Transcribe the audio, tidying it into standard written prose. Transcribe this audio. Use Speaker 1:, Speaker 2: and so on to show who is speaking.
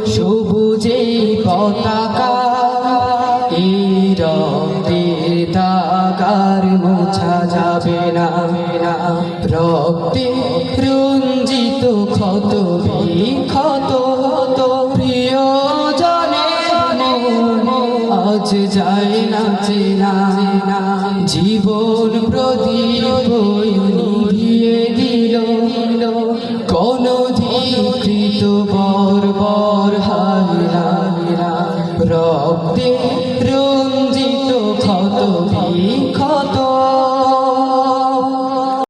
Speaker 1: সবুজে পতাকা এই রক্তের দাগার মোছা যাবে না রক্তে রঞ্জিত ক্ষত বিক্ষত প্রিয়জনের আজ যায় না চেনা জীবন প্রদীপ নিভিয়ে দিল কোন ধিকৃত বর্বর হারা রক্তে রঞ্জিত ক্ষত বিক্ষত